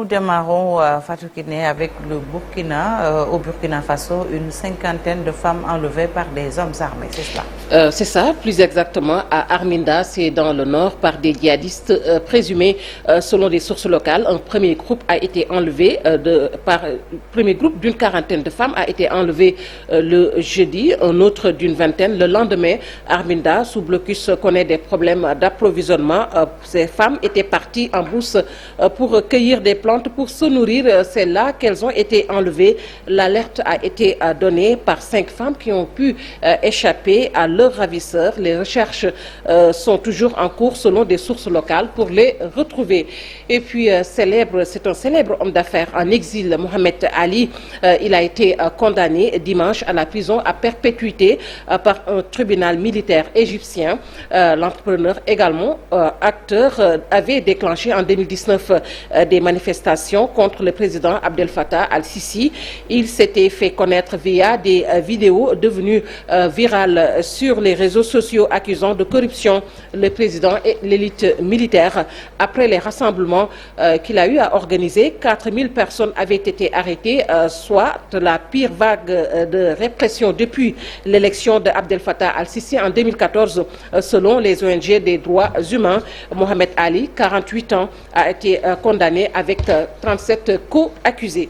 Nous démarrons, Fatou Kiné, avec le Burkina. Au Burkina Faso, une cinquantaine de femmes enlevées par des hommes armés, c'est cela? C'est ça, plus exactement à Arminda, c'est dans le nord, par des djihadistes présumés selon des sources locales. Un premier groupe a été enlevé, premier groupe d'une quarantaine de femmes a été enlevé le jeudi, un autre d'une vingtaine. Le lendemain, Arminda, sous blocus, connaît des problèmes d'approvisionnement. Ces femmes étaient parties en brousse pour cueillir des plantes pour se nourrir. C'est là qu'elles ont été enlevées. L'alerte a été donnée par 5 femmes qui ont pu échapper à leurs ravisseurs. Les recherches sont toujours en cours selon des sources locales pour les retrouver. Et puis c'est un célèbre homme d'affaires en exil, Mohamed Ali. Il a été condamné dimanche à la prison à perpétuité par un tribunal militaire égyptien. L'entrepreneur également acteur avait déclenché en 2019 des manifestations contre le président Abdel Fattah al-Sisi. Il s'était fait connaître via des vidéos devenues virales sur les réseaux sociaux accusant de corruption le président et l'élite militaire. Après les rassemblements qu'il a eu à organiser, 4000 personnes avaient été arrêtées, soit la pire vague de répression depuis l'élection d'Abdel Fattah al-Sisi en 2014, selon les ONG des droits humains. Mohamed Ali, 48 ans, a été condamné avec 37 co-accusés.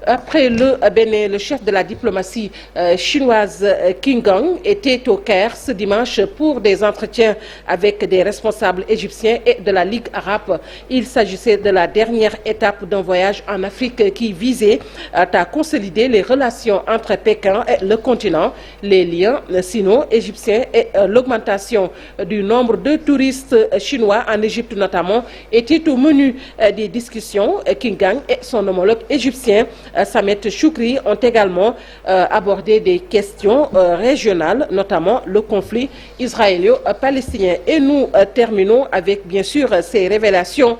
Après le Bénin, le chef de la diplomatie chinoise Qin Gang était au Caire ce dimanche pour des entretiens avec des responsables égyptiens et de la Ligue arabe. Il s'agissait de la dernière étape d'un voyage en Afrique qui visait à consolider les relations entre Pékin et le continent, les liens sino-égyptiens et l'augmentation du nombre de touristes chinois en Égypte notamment étaient au menu des discussions. Qin Gang et son homologue égyptien Samet Choukri ont également abordé des questions régionales, notamment le conflit israélo-palestinien. Et nous terminons avec, bien sûr, ces révélations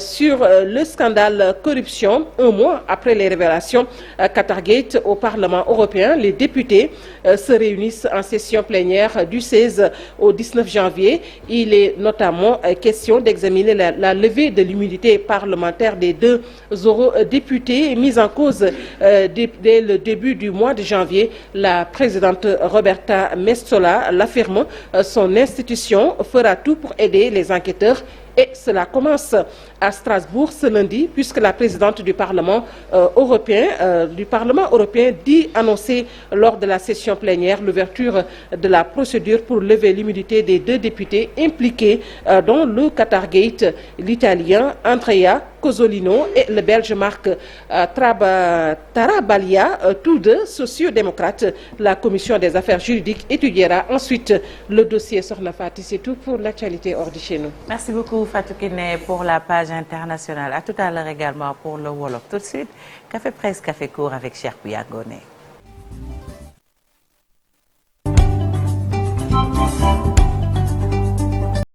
sur le scandale corruption. Un mois après les révélations Qatargate au Parlement européen, les députés se réunissent en session plénière du 16 au 19 janvier. Il est notamment question d'examiner la levée de l'immunité parlementaire des 2 eurodéputés mis en cause dès le début du mois de janvier. La présidente Roberta Metsola l'affirme, son institution fera tout pour aider les enquêteurs. Et cela commence à Strasbourg ce lundi, puisque la présidente du Parlement européen dit annoncer lors de la session plénière l'ouverture de la procédure pour lever l'immunité des 2 députés impliqués dans le Qatargate, l'Italien Andrea Cozzolino et le Belge Marc Tarabalia, tous 2 sociodémocrates. La commission des affaires juridiques étudiera ensuite le dossier. Sokhna Fati, c'est tout pour l'actualité hors de chez nous. Merci beaucoup Fatou Kiné pour la page internationale. À tout à l'heure également pour le Wolof. Tout de suite, Café Presse, Café Court avec Cheikh Biagone.